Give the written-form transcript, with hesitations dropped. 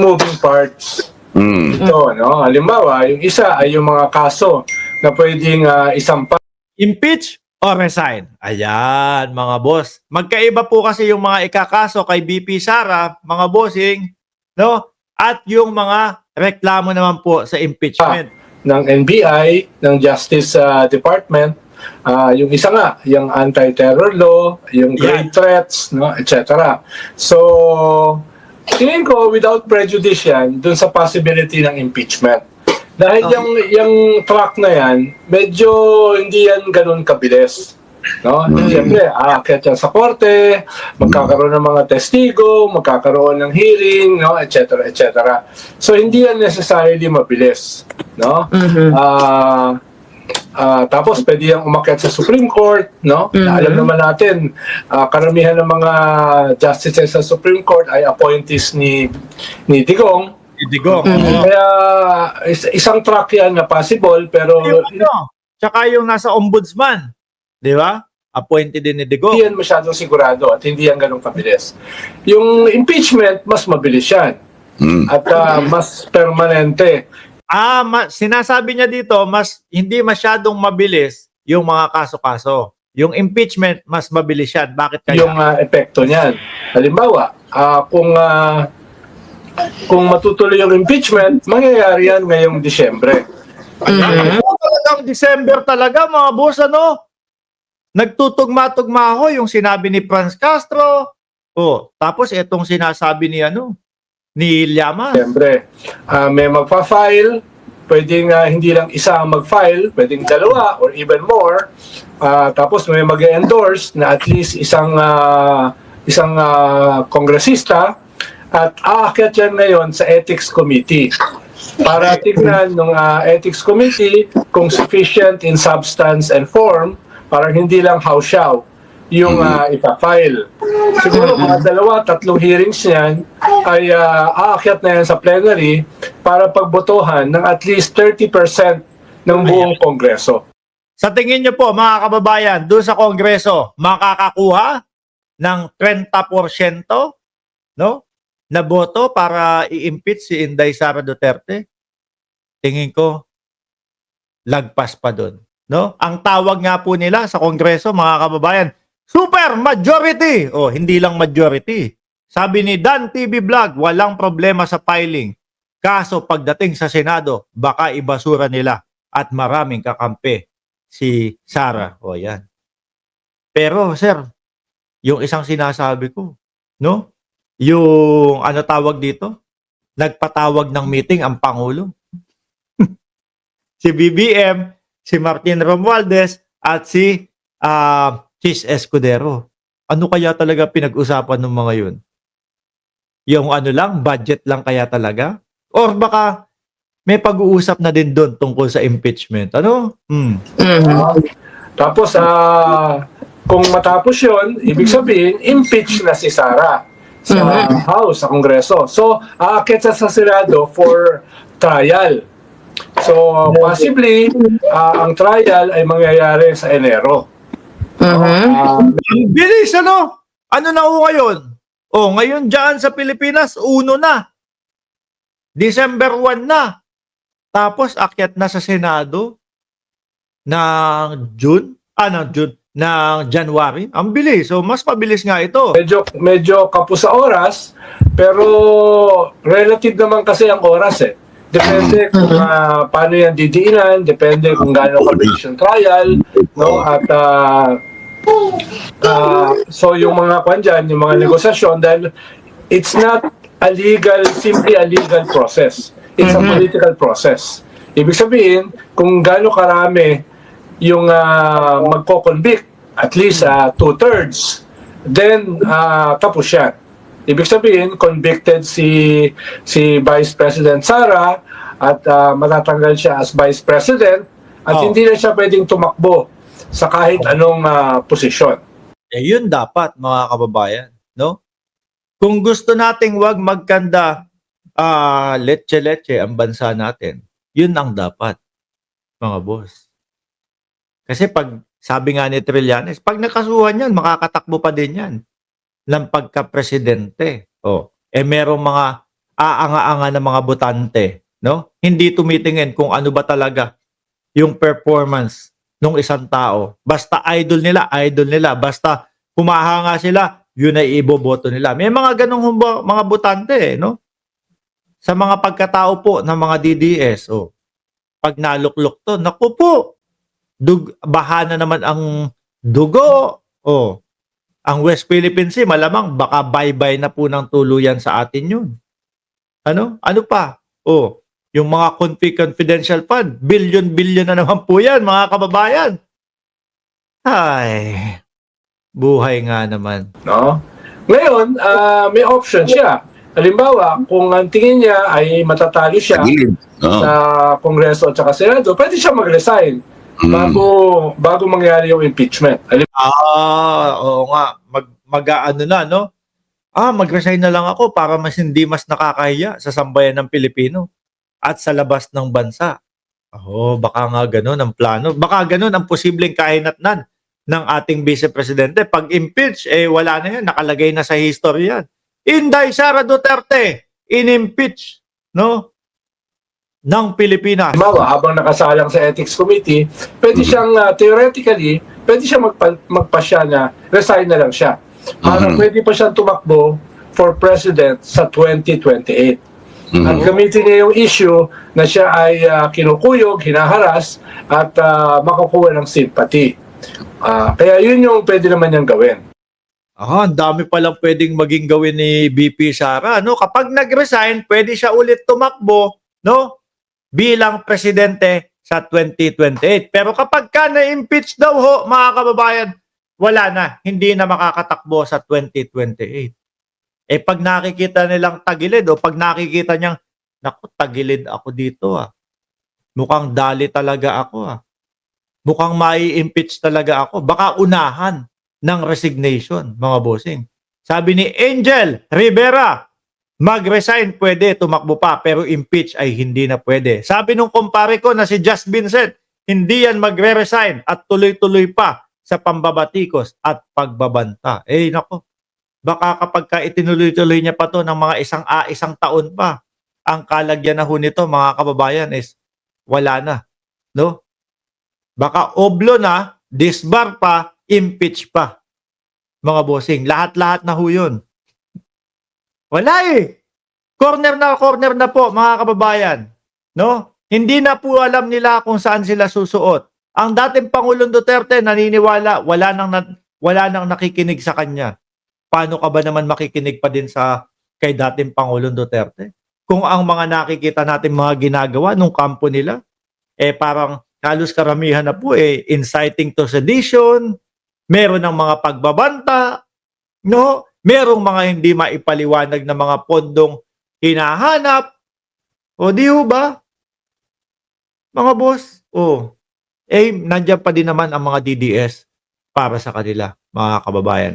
moving parts ito, no? Halimbawa, yung isa ay yung mga kaso na pwedeng isampa. Impeach or resign? Ayan, mga boss. Magkaiba po kasi yung mga ikakaso kay BP Sara, mga bossing, no? At yung mga reklamo naman po sa impeachment ng NBI, ng Justice Department, yung isa nga, yung anti-terror law, yung grave threats, no, etc. So, tingin ko, without prejudice yan, dun sa possibility ng impeachment. Dahil yung track na yan, medyo hindi yan ganun kabilis. No? Siyempre, aakyat yan sa korte, magkakaroon ng mga testigo, magkakaroon ng hearing, no, etc. etc. So, hindi yan necessarily mabilis. No? Tapos pwede yung umakyat sa Supreme Court, no? Alam naman natin, karamihan ng mga justices sa Supreme Court ay appointees ni Digong. Kaya isang track yan na possible, pero tsaka yung nasa ombudsman, di ba? Appointed din ni Digong. Hindi yan masyadong sigurado at hindi yan ganun kabilis. Yung impeachment, mas mabilis yan. At mas permanente. Sinasabi niya dito, hindi masyadong mabilis yung mga kaso-kaso. Yung impeachment, mas mabilis yan. Bakit kaya? Yung epekto niyan. Halimbawa, kung matutuloy yung impeachment, mangyayari yan ngayong Disyembre. Talagang December talaga, mga boss, ano? Nagtutugma-tugma ho yung sinabi ni Franz Castro. Tapos itong sinasabi ni ni Llamas. Siyempre, may magpa-file, pwedeng hindi lang isa ang mag-file, pwedeng dalawa or even more. Tapos may mag-endorse na at least isang kongresista at aakyat yan ngayon sa Ethics Committee para tignan ng Ethics Committee kung sufficient in substance and form, parang hindi lang how-show yung ipa-file. Siguro mga 2-3 hearings niyan ay aakyat na yan sa plenary para pagbotohan ng at least 30% ng buong Kongreso. Sa tingin niyo po, mga kababayan, doon sa Kongreso, makakakuha ng 30% no, na boto para i-impeach si Inday Sara Duterte? Tingin ko, lagpas pa doon. No? Ang tawag nga po nila sa Kongreso, mga kababayan, super majority! Hindi lang majority. Sabi ni Dan TV Vlog, walang problema sa filing. Kaso pagdating sa Senado, baka ibasura nila at maraming kakampi si Sara. Yan. Pero sir, yung isang sinasabi ko, no? Yung tawag dito? Nagpatawag ng meeting ang Pangulo. Si BBM, si Martin Romualdez, at si Chis Escudero. Ano kaya talaga pinag-usapan ng mga yun? Yung lang, budget lang kaya talaga? Or baka may pag-uusap na din doon tungkol sa impeachment? Tapos, kung matapos yun, ibig sabihin, impeach na si Sara sa House, sa Kongreso. So, aakyat siya sa Senado for trial. So, possibly, ang trial ay mangyayari sa Enero. Bilis, ano? Ano na ngayon? Ngayon dyan sa Pilipinas, 1 na. December 1 na. Tapos, akyat na sa Senado ng June? Ng January. Ang bilis. So, mas mabilis nga ito. Medyo kapos sa oras, pero relative naman kasi ang oras eh. Depende kung paano yan didiinan, depende kung gaano kabilis yung trial, no? At so yung mga yung mga negosasyon, dahil it's not simply a legal process. It's a political process. Ibig sabihin, kung gaano karami yung magko-convict, at least 2/3, then tapos yan. Ibig sabihin, convicted si Vice President Sara at matatanggal siya as Vice President at hindi na siya pwedeng tumakbo sa kahit anong posisyon. Yun dapat, mga kababayan, no? Kung gusto nating wag magkanda letse-letse ang bansa natin, yun ang dapat, mga boss. Kasi pag sabi nga ni Trillanes, pag nakasuhan yan, makakatakbo pa din yan ng pagka-presidente. Merong mga aanga-anga ng mga botante, no? Hindi tumitingin kung ano ba talaga yung performance ng isang tao. Basta idol nila. Basta humahanga sila, yun ay iboboto nila. May mga ganong mga botante, no? Sa mga pagkatao po ng mga DDS, pag naluklok to, naku po, baha na naman ang dugo. Ang West Philippine Sea, malamang baka bye-bye na po ng tuluyan sa atin yun. Ano? Ano pa? Yung mga confidential fund, billion na naman po yan, mga kababayan. Ay, buhay nga naman. No? Ngayon, may option siya. Halimbawa, kung ang tingin niya ay matatalo siya Tagilid. Oo. sa Kongreso at saka Senado, pwede siya mag-resign bago mangyari yung impeachment. Oo nga. Mag-ano na, no? Mag-resign na lang ako para hindi mas nakakahiya sa sambayan ng Pilipino at sa labas ng bansa. Baka nga ganun ang plano. Baka ganun ang posibleng kahinatnan ng ating Vice Presidente. Pag impeach, wala na yan. Nakalagay na sa history yan. Inday Sara Duterte, in-impeach, no? Ng Pilipinas. Halimbawa, habang nakasalang sa Ethics Committee, pwede siyang, theoretically, pwede siya magpasya na resign na lang siya. Para pwede pa siyang tumakbo for President sa 2028. At gamitin niya yung issue na siya ay kinukuyog, hinaharas, at makakuha ng sympathy. Kaya yun yung pwede naman niyang gawin. Ang dami palang pwedeng maging gawin ni BP Sara, no? Kapag nag-resign, pwede siya ulit tumakbo, no? Bilang presidente sa 2028. Pero kapag ka na-impeach daw mga kababayan, wala na, hindi na makakatakbo sa 2028. Pag nakikita nilang tagilid o pag nakikita niyang, naku, tagilid ako dito Mukhang dali talaga ako Mukhang mai-impeach talaga ako. Baka unahan ng resignation, mga bossing. Sabi ni Angel Rivera, mag-resign pwede, tumakbo pa, pero impeach ay hindi na pwede. Sabi nung kumpare ko na si Just Vincent, hindi yan magre-resign at tuloy-tuloy pa sa pambabatikos at pagbabanta. Nako, baka kapag ka itinuloy-tuloy niya pa to ng mga isang taon pa, ang kalagyan na nito, mga kababayan, is wala na. No? Baka oblo na, disbar pa, impeach pa. Mga bossing, lahat-lahat na yun. Wala corner na po, mga kababayan. No? Hindi na po alam nila kung saan sila susuot. Ang dating Pangulong Duterte naniniwala, wala nang nakikinig sa kanya. Paano ka ba naman makikinig pa din kay dating Pangulong Duterte? Kung ang mga nakikita natin mga ginagawa nung kampo nila, parang halos karamihan na po inciting to sedition, meron ng mga pagbabanta, no? Merong mga hindi maipaliwanag na mga pondong hinahanap. Di ba? Mga boss, nandiyan pa din naman ang mga DDS para sa kanila, mga kababayan.